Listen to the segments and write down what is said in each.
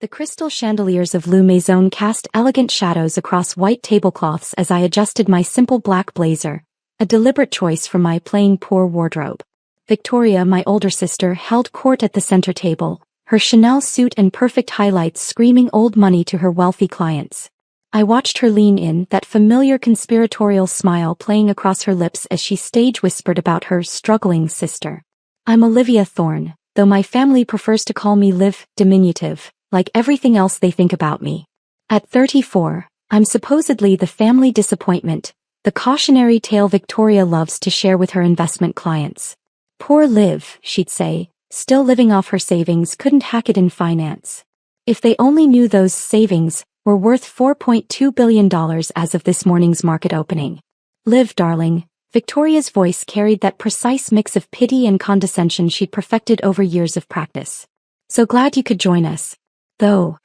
The crystal chandeliers of Le Maison cast elegant shadows across white tablecloths as I adjusted my simple black blazer, a deliberate choice from my plain poor wardrobe. Victoria, my older sister, held court at the center table, her Chanel suit and perfect highlights screaming old money to her wealthy clients. I watched her lean in, that familiar conspiratorial smile playing across her lips as she stage whispered about her struggling sister. I'm Olivia Thorne, though my family prefers to call me Liv, diminutive, like everything else they think about me. At 34, I'm supposedly the family disappointment, the cautionary tale Victoria loves to share with her investment clients. Poor Liv, she'd say, still living off her savings, couldn't hack it in finance. If they only knew those savings were worth $4.2 billion as of this morning's market opening. Liv, darling, Victoria's voice carried that precise mix of pity and condescension she'd perfected over years of practice. So glad you could join us. Though.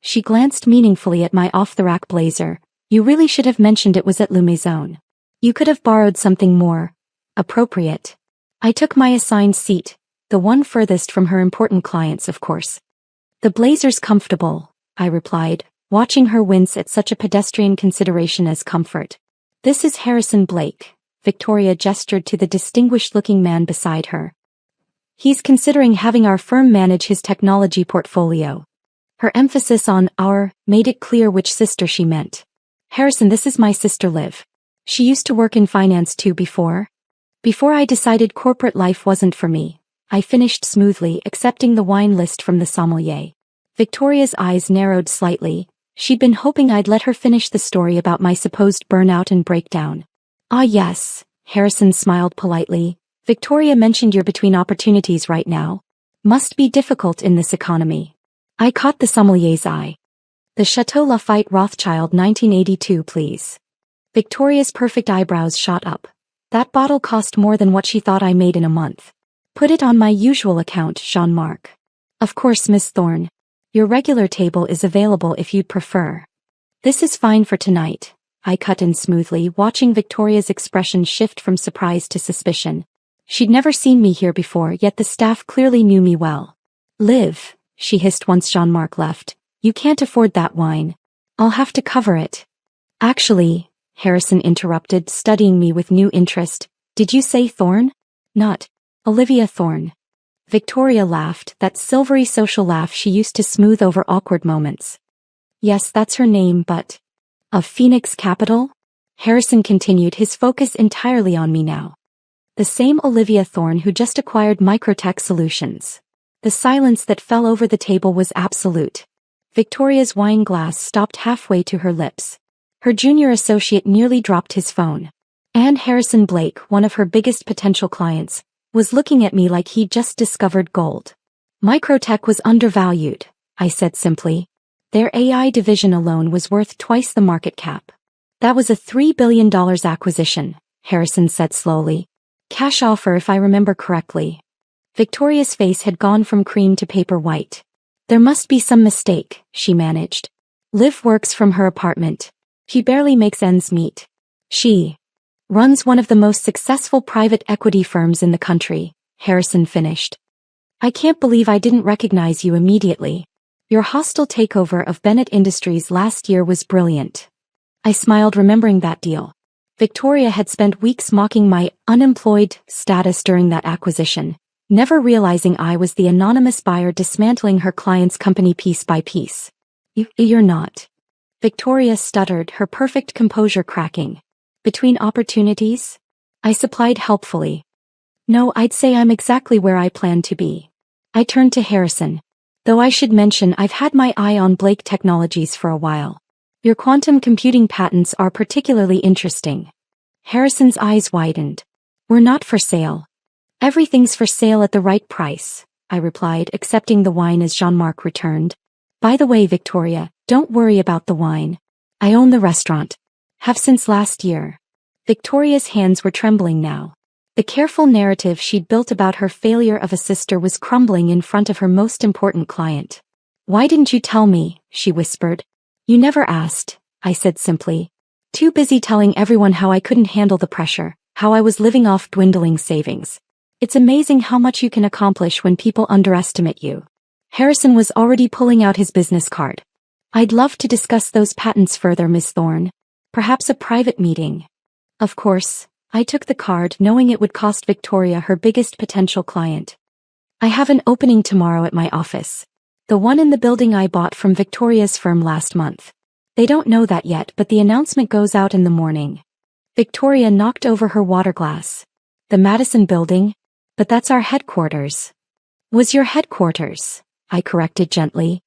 She glanced meaningfully at my off-the-rack blazer. You really should have mentioned it was at Le Maison. You could have borrowed something more appropriate. I took my assigned seat, the one furthest from her important clients, of course. The blazer's comfortable, I replied, watching her wince at such a pedestrian consideration as comfort. This is Harrison Blake, Victoria gestured to the distinguished-looking man beside her. He's considering having our firm manage his technology portfolio. Her emphasis on our made it clear which sister she meant. Harrison, this is my sister Liv. She used to work in finance too before I decided corporate life wasn't for me. I finished smoothly, accepting the wine list from the sommelier. Victoria's eyes narrowed slightly. She'd been hoping I'd let her finish the story about my supposed burnout and breakdown. Ah yes, Harrison smiled politely. Victoria mentioned you're between opportunities right now. Must be difficult in this economy. I caught the sommelier's eye. The Chateau Lafite Rothschild 1982, please. Victoria's perfect eyebrows shot up. That bottle cost more than what she thought I made in a month. Put it on my usual account, Jean-Marc. Of course, Miss Thorne. Your regular table is available if you'd prefer. This is fine for tonight, I cut in smoothly, watching Victoria's expression shift from surprise to suspicion. She'd never seen me here before, yet the staff clearly knew me well. Liv, she hissed once Jean-Marc left, you can't afford that wine. I'll have to cover it. Actually, Harrison interrupted, studying me with new interest, did you say Thorne? Not Olivia Thorne. Victoria laughed, that silvery social laugh she used to smooth over awkward moments. Yes, that's her name, but of Phoenix Capital? Harrison continued, his focus entirely on me now. The same Olivia Thorne who just acquired Microtech Solutions. The silence that fell over the table was absolute. Victoria's wine glass stopped halfway to her lips. Her junior associate nearly dropped his phone. And Harrison Blake, one of her biggest potential clients, was looking at me like he'd just discovered gold. Microtech was undervalued, I said simply. Their AI division alone was worth twice the market cap. That was a $3 billion acquisition, Harrison said slowly. Cash offer if I remember correctly. Victoria's face had gone from cream to paper white. There must be some mistake, she managed. Liv works from her apartment. She barely makes ends meet. She runs one of the most successful private equity firms in the country, Harrison finished. I can't believe I didn't recognize you immediately. Your hostile takeover of Bennett Industries last year was brilliant. I smiled, remembering that deal. Victoria had spent weeks mocking my unemployed status during that acquisition, never realizing I was the anonymous buyer dismantling her client's company piece by piece. You're not. Victoria stuttered, her perfect composure cracking. Between opportunities? I supplied helpfully. No, I'd say I'm exactly where I plan to be. I turned to Harrison. Though I should mention I've had my eye on Blake Technologies for a while. Your quantum computing patents are particularly interesting. Harrison's eyes widened. We're not for sale. Everything's for sale at the right price, I replied, accepting the wine as Jean-Marc returned. By the way, Victoria, don't worry about the wine. I own the restaurant. Have since last year. Victoria's hands were trembling now. The careful narrative she'd built about her failure of a sister was crumbling in front of her most important client. Why didn't you tell me? She whispered. You never asked, I said simply. Too busy telling everyone how I couldn't handle the pressure, how I was living off dwindling savings. It's amazing how much you can accomplish when people underestimate you. Harrison was already pulling out his business card. I'd love to discuss those patents further, Miss Thorne. Perhaps a private meeting. Of course, I took the card knowing it would cost Victoria her biggest potential client. I have an opening tomorrow at my office. The one in the building I bought from Victoria's firm last month. They don't know that yet, but the announcement goes out in the morning. Victoria knocked over her water glass. The Madison building? But that's our headquarters. Was your headquarters? I corrected gently.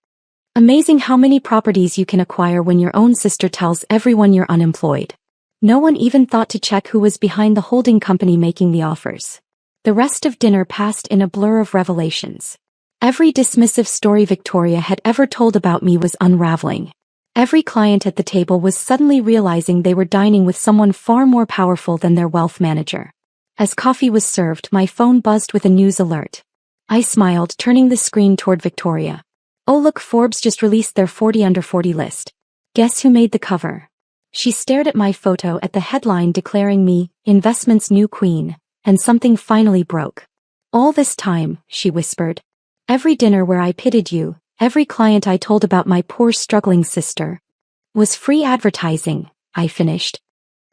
Amazing how many properties you can acquire when your own sister tells everyone you're unemployed. No one even thought to check who was behind the holding company making the offers. The rest of dinner passed in a blur of revelations. Every dismissive story Victoria had ever told about me was unraveling. Every client at the table was suddenly realizing they were dining with someone far more powerful than their wealth manager. As coffee was served, my phone buzzed with a news alert. I smiled, turning the screen toward Victoria. Oh look, Forbes just released their 40 under 40 list. Guess who made the cover? She stared at my photo at the headline declaring me, investment's new queen, and something finally broke. All this time, she whispered. Every dinner where I pitied you, every client I told about my poor struggling sister, was free advertising, I finished.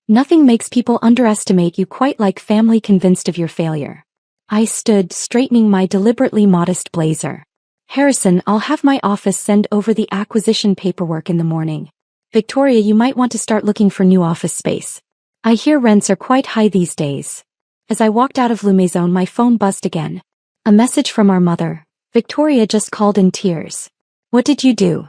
Nothing makes people underestimate you quite like family convinced of your failure. I stood, straightening my deliberately modest blazer. Harrison, I'll have my office send over the acquisition paperwork in the morning. Victoria, you might want to start looking for new office space. I hear rents are quite high these days. As I walked out of Lumaison, my phone buzzed again. A message from our mother. Victoria just called in tears. What did you do?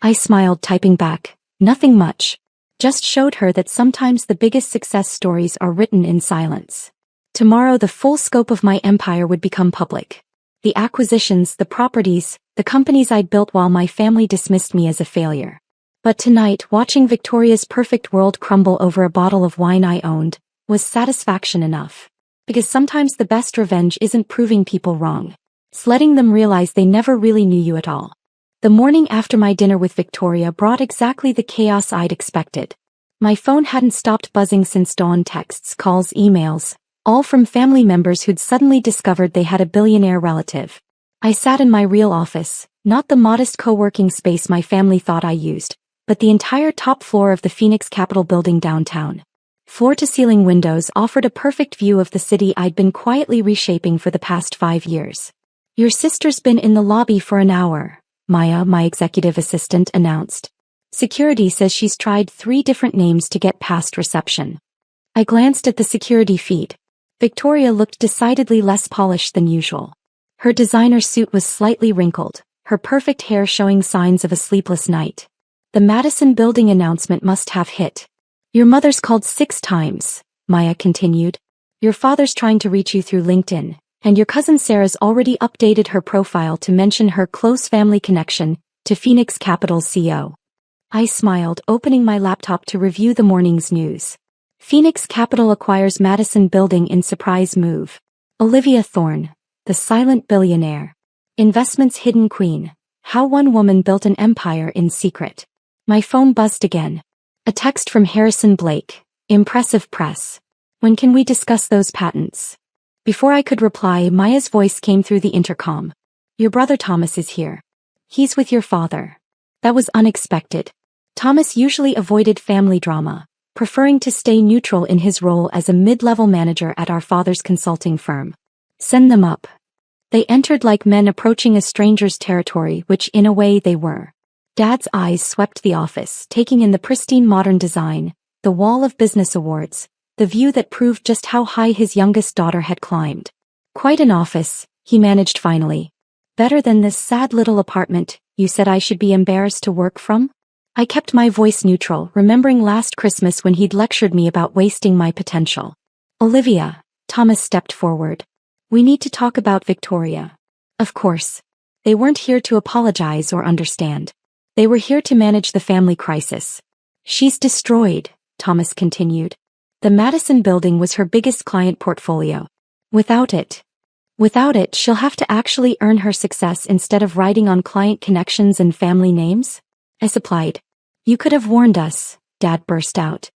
I smiled, typing back. Nothing much. Just showed her that sometimes the biggest success stories are written in silence. Tomorrow the full scope of my empire would become public. The acquisitions, the properties, the companies I'd built while my family dismissed me as a failure. But tonight, watching Victoria's perfect world crumble over a bottle of wine I owned, was satisfaction enough. Because sometimes the best revenge isn't proving people wrong. It's letting them realize they never really knew you at all. The morning after my dinner with Victoria brought exactly the chaos I'd expected. My phone hadn't stopped buzzing since dawn, texts, calls, emails, all from family members who'd suddenly discovered they had a billionaire relative. I sat in my real office, not the modest co-working space my family thought I used, but the entire top floor of the Phoenix Capitol building downtown. Floor-to-ceiling windows offered a perfect view of the city I'd been quietly reshaping for the past 5 years. Your sister's been in the lobby for an hour, Maya, my executive assistant, announced. Security says she's tried 3 different names to get past reception. I glanced at the security feed. Victoria looked decidedly less polished than usual. Her designer suit was slightly wrinkled, her perfect hair showing signs of a sleepless night. The Madison building announcement must have hit. Your mother's called 6 times, Maya continued. Your father's trying to reach you through LinkedIn, and your cousin Sarah's already updated her profile to mention her close family connection to Phoenix Capital's CEO. I smiled, opening my laptop to review the morning's news. Phoenix Capital acquires Madison building in surprise move. Olivia Thorne, the silent billionaire. Investments hidden queen. How one woman built an empire in secret. My phone buzzed again. A text from Harrison Blake. Impressive press. When can we discuss those patents? Before I could reply, Maya's voice came through the intercom. Your brother Thomas is here. He's with your father. That was unexpected. Thomas usually avoided family drama, preferring to stay neutral in his role as a mid-level manager at our father's consulting firm. Send them up. They entered like men approaching a stranger's territory, which in a way they were. Dad's eyes swept the office, taking in the pristine modern design, the wall of business awards, the view that proved just how high his youngest daughter had climbed. Quite an office, he managed finally. Better than this sad little apartment you said I should be embarrassed to work from? I kept my voice neutral, remembering last Christmas when he'd lectured me about wasting my potential. Olivia, Thomas stepped forward. We need to talk about Victoria. Of course. They weren't here to apologize or understand. They were here to manage the family crisis. She's destroyed, Thomas continued. The Madison building was her biggest client portfolio. Without it, she'll have to actually earn her success instead of riding on client connections and family names? I supplied. You could have warned us, Dad burst out.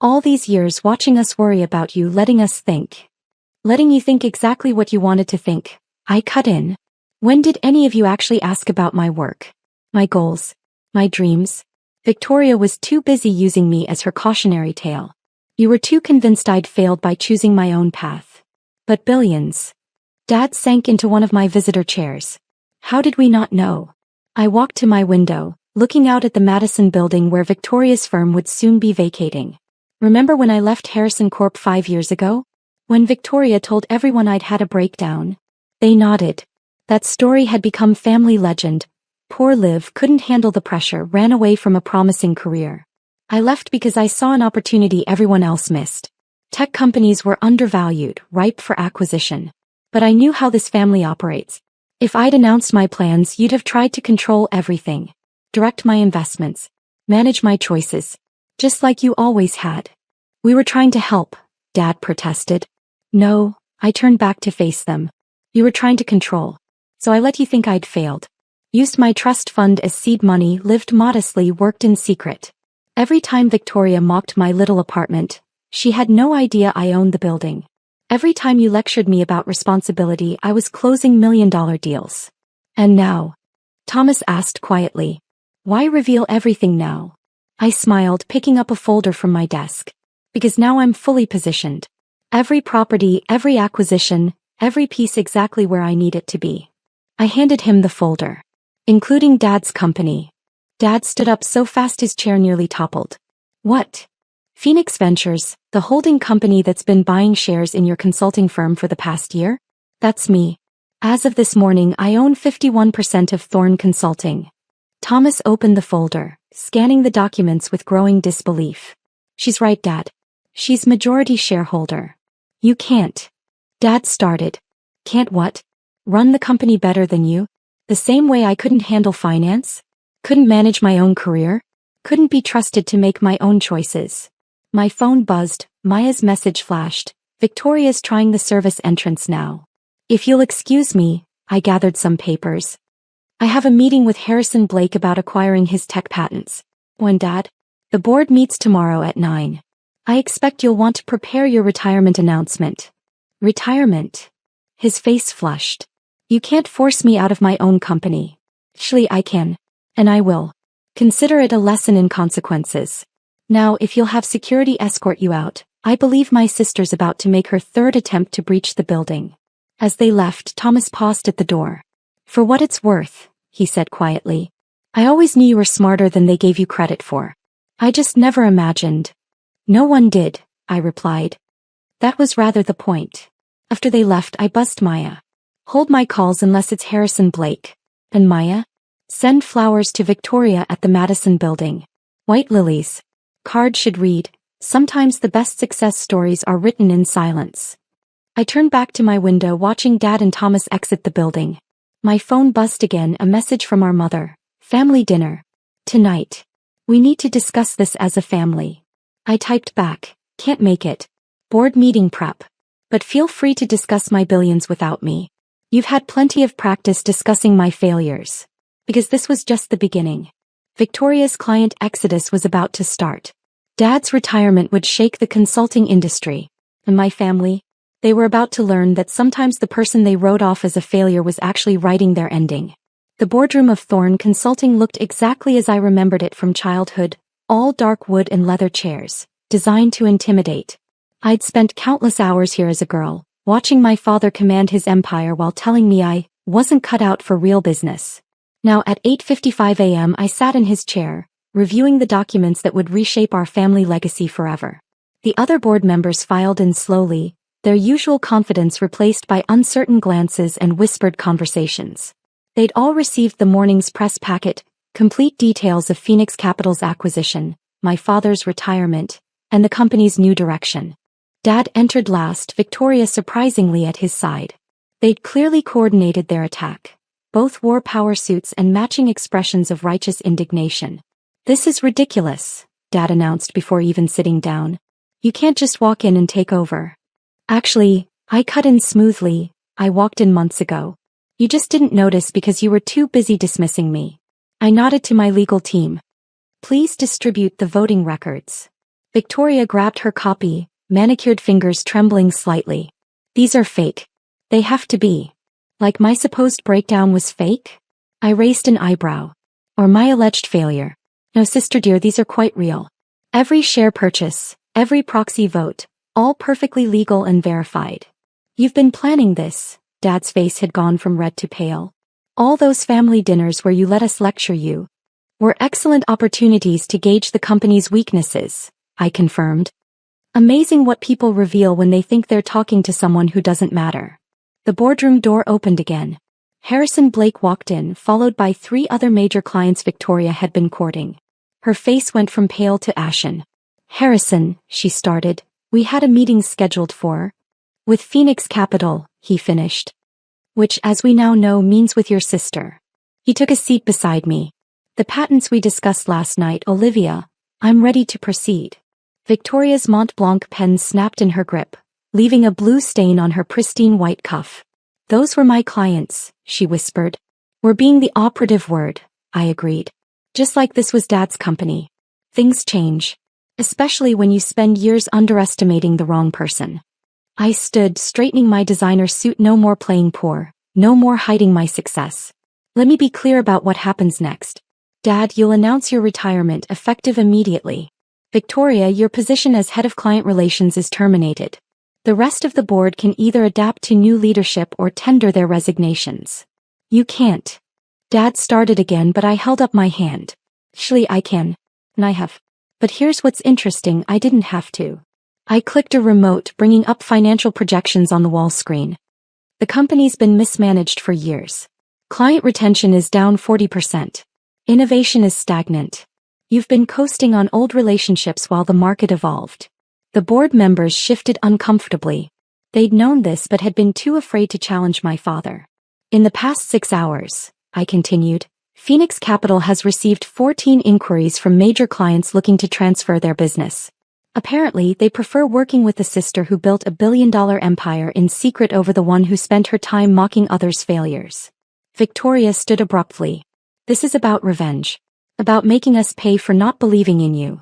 All these years watching us worry about you, letting you think exactly what you wanted to think. I cut in. When did any of you actually ask about my work? My goals? My dreams? Victoria was too busy using me as her cautionary tale. You were too convinced I'd failed by choosing my own path. But billions. Dad sank into one of my visitor chairs. How did we not know? I walked to my window, looking out at the Madison building where Victoria's firm would soon be vacating. Remember when I left Harrison Corp 5 years ago? When Victoria told everyone I'd had a breakdown? They nodded. That story had become family legend. Poor Liv couldn't handle the pressure, ran away from a promising career. I left because I saw an opportunity everyone else missed. Tech companies were undervalued, ripe for acquisition. But I knew how this family operates. If I'd announced my plans, you'd have tried to control everything. Direct my investments. Manage my choices. Just like you always had. We were trying to help, Dad protested. No, I turned back to face them. You were trying to control. So I let you think I'd failed. Used my trust fund as seed money, lived modestly, worked in secret. Every time Victoria mocked my little apartment, she had no idea I owned the building. Every time you lectured me about responsibility, I was closing million-dollar deals. And now? Thomas asked quietly. Why reveal everything now? I smiled, picking up a folder from my desk. Because now I'm fully positioned. Every property, every acquisition, every piece exactly where I need it to be. I handed him the folder. Including Dad's company. Dad stood up so fast his chair nearly toppled. What? Phoenix Ventures, the holding company that's been buying shares in your consulting firm for the past year? That's me. As of this morning, I own 51% of Thorn Consulting. Thomas opened the folder, scanning the documents with growing disbelief. She's right, Dad. She's majority shareholder. You can't. Dad started. Can't what? Run the company better than you? The same way I couldn't handle finance? Couldn't manage my own career? Couldn't be trusted to make my own choices? My phone buzzed, Maya's message flashed. Victoria's trying the service entrance now. If you'll excuse me, I gathered some papers. I have a meeting with Harrison Blake about acquiring his tech patents. When, Dad? The board meets tomorrow at 9. I expect you'll want to prepare your retirement announcement. Retirement? His face flushed. You can't force me out of my own company. Actually, I can. And I will. Consider it a lesson in consequences. Now, if you'll have security escort you out, I believe my sister's about to make her third attempt to breach the building. As they left, Thomas paused at the door. For what it's worth, he said quietly. I always knew you were smarter than they gave you credit for. I just never imagined. No one did, I replied. That was rather the point. After they left, I buzzed Maya. Hold my calls unless it's Harrison Blake. And Maya? Send flowers to Victoria at the Madison building. White lilies. Card should read, sometimes the best success stories are written in silence. I turned back to my window watching Dad and Thomas exit the building. My phone buzzed again, a message from our mother. Family dinner. Tonight. We need to discuss this as a family. I typed back, can't make it. Board meeting prep. But feel free to discuss my billions without me. You've had plenty of practice discussing my failures. Because this was just the beginning. Victoria's client exodus was about to start. Dad's retirement would shake the consulting industry. And my family? They were about to learn that sometimes the person they wrote off as a failure was actually writing their ending. The boardroom of Thorn Consulting looked exactly as I remembered it from childhood, all dark wood and leather chairs, designed to intimidate. I'd spent countless hours here as a girl, watching my father command his empire while telling me I wasn't cut out for real business. Now at 8:55 a.m. I sat in his chair, reviewing the documents that would reshape our family legacy forever. The other board members filed in slowly, their usual confidence replaced by uncertain glances and whispered conversations. They'd all received the morning's press packet, complete details of Phoenix Capital's acquisition, my father's retirement, and the company's new direction. Dad entered last, Victoria surprisingly at his side. They'd clearly coordinated their attack. Both wore power suits and matching expressions of righteous indignation. This is ridiculous, Dad announced before even sitting down. You can't just walk in and take over. Actually, I cut in smoothly, I walked in months ago. You just didn't notice because you were too busy dismissing me. I nodded to my legal team. Please distribute the voting records. Victoria grabbed her copy, manicured fingers trembling slightly. These are fake. They have to be. Like my supposed breakdown was fake? I raised an eyebrow. Or my alleged failure. No, sister dear, these are quite real. Every share purchase, every proxy vote, all perfectly legal and verified. You've been planning this. Dad's face had gone from red to pale. All those family dinners where you let us lecture you were excellent opportunities to gauge the company's weaknesses, I confirmed. Amazing what people reveal when they think they're talking to someone who doesn't matter. The boardroom door opened again. Harrison Blake walked in, followed by 3 other major clients Victoria had been courting. Her face went from pale to ashen. Harrison, she started, we had a meeting scheduled for. With Phoenix Capital, he finished. Which, as we now know, means with your sister. He took a seat beside me. The patents we discussed last night, Olivia, I'm ready to proceed. Victoria's Mont Blanc pen snapped in her grip, leaving a blue stain on her pristine white cuff. Those were my clients, she whispered. We're being the operative word, I agreed. Just like this was Dad's company. Things change. Especially when you spend years underestimating the wrong person. I stood, straightening my designer suit. No more playing poor. No more hiding my success. Let me be clear about what happens next. Dad, you'll announce your retirement effective immediately. Victoria, your position as head of client relations is terminated. The rest of the board can either adapt to new leadership or tender their resignations. You can't. Dad started again, but I held up my hand. Actually, I can. And I have. But here's what's interesting, I didn't have to. I clicked a remote, bringing up financial projections on the wall screen. The company's been mismanaged for years. Client retention is down 40%. Innovation is stagnant. You've been coasting on old relationships while the market evolved. The board members shifted uncomfortably. They'd known this but had been too afraid to challenge my father. In the past 6 hours, I continued, Phoenix Capital has received 14 inquiries from major clients looking to transfer their business. Apparently, they prefer working with the sister who built a billion-dollar empire in secret over the one who spent her time mocking others' failures. Victoria stood abruptly. This is about revenge. About making us pay for not believing in you.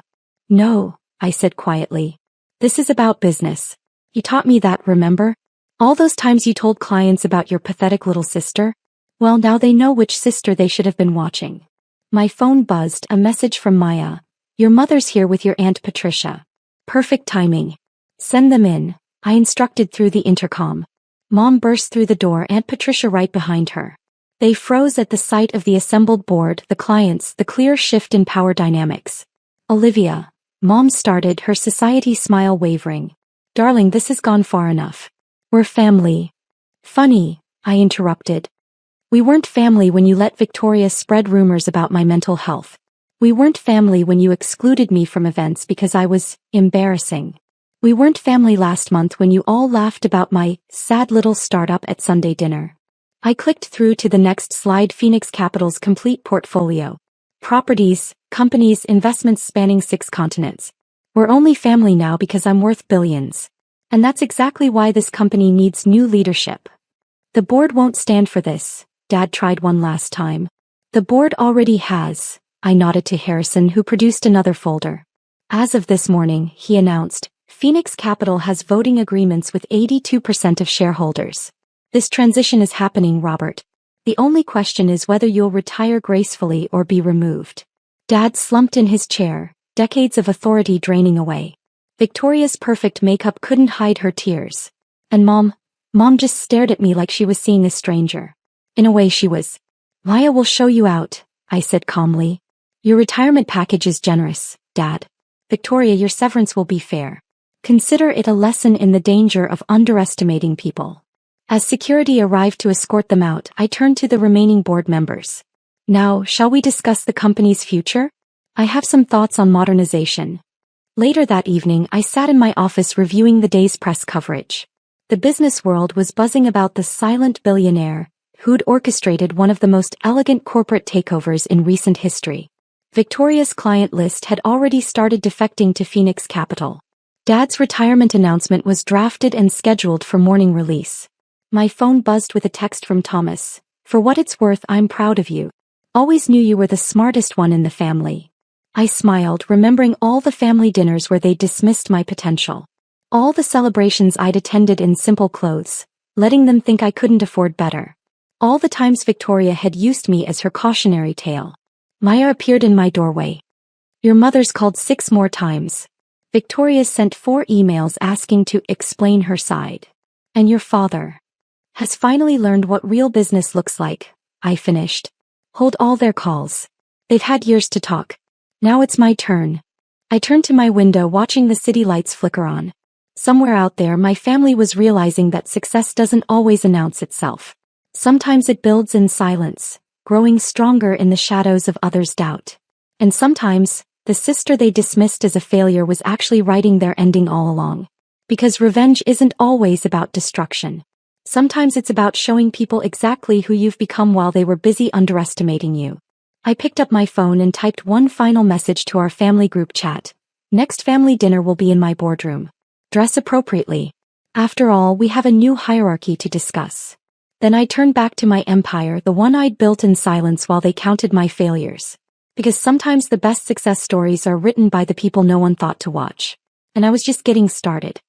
No, I said quietly. This is about business. You taught me that, remember? All those times you told clients about your pathetic little sister? Well, now they know which sister they should have been watching. My phone buzzed, a message from Maya. Your mother's here with your Aunt Patricia. Perfect timing. Send them in, I instructed through the intercom. Mom burst through the door, Aunt Patricia right behind her. They froze at the sight of the assembled board, the clients, the clear shift in power dynamics. Olivia, Mom started, her society smile wavering. Darling, this has gone far enough. We're family. Funny, I interrupted. We weren't family when you let Victoria spread rumors about my mental health. We weren't family when you excluded me from events because I was embarrassing. We weren't family last month when you all laughed about my sad little startup at Sunday dinner. I clicked through to the next slide. Phoenix Capital's complete portfolio. Properties, companies, investments spanning 6 continents. We're only family now because I'm worth billions. And that's exactly why this company needs new leadership. The board won't stand for this. Dad tried one last time. The board already has. I nodded to Harrison, who produced another folder. As of this morning, he announced, Phoenix Capital has voting agreements with 82% of shareholders. This transition is happening, Robert. The only question is whether you'll retire gracefully or be removed. Dad slumped in his chair, decades of authority draining away. Victoria's perfect makeup couldn't hide her tears. And Mom just stared at me like she was seeing a stranger. In a way she was. Maya will show you out, I said calmly. Your retirement package is generous, Dad. Victoria, your severance will be fair. Consider it a lesson in the danger of underestimating people. As security arrived to escort them out, I turned to the remaining board members. Now, shall we discuss the company's future? I have some thoughts on modernization. Later that evening, I sat in my office reviewing the day's press coverage. The business world was buzzing about the silent billionaire who'd orchestrated one of the most elegant corporate takeovers in recent history. Victoria's client list had already started defecting to Phoenix Capital. Dad's retirement announcement was drafted and scheduled for morning release. My phone buzzed with a text from Thomas. For what it's worth, I'm proud of you. Always knew you were the smartest one in the family. I smiled, remembering all the family dinners where they dismissed my potential. All the celebrations I'd attended in simple clothes, letting them think I couldn't afford better. All the times Victoria had used me as her cautionary tale. Maya appeared in my doorway. Your mother's called 6 more times. Victoria sent 4 emails asking to explain her side. And your father has finally learned what real business looks like, I finished. Hold all their calls. They've had years to talk. Now it's my turn. I turned to my window watching the city lights flicker on. Somewhere out there my family was realizing that success doesn't always announce itself. Sometimes it builds in silence, growing stronger in the shadows of others' doubt. And sometimes, the sister they dismissed as a failure was actually writing their ending all along. Because revenge isn't always about destruction. Sometimes it's about showing people exactly who you've become while they were busy underestimating you. I picked up my phone and typed one final message to our family group chat. Next family dinner will be in my boardroom. Dress appropriately. After all, we have a new hierarchy to discuss. Then I turned back to my empire, the one I'd built in silence while they counted my failures. Because sometimes the best success stories are written by the people no one thought to watch. And I was just getting started.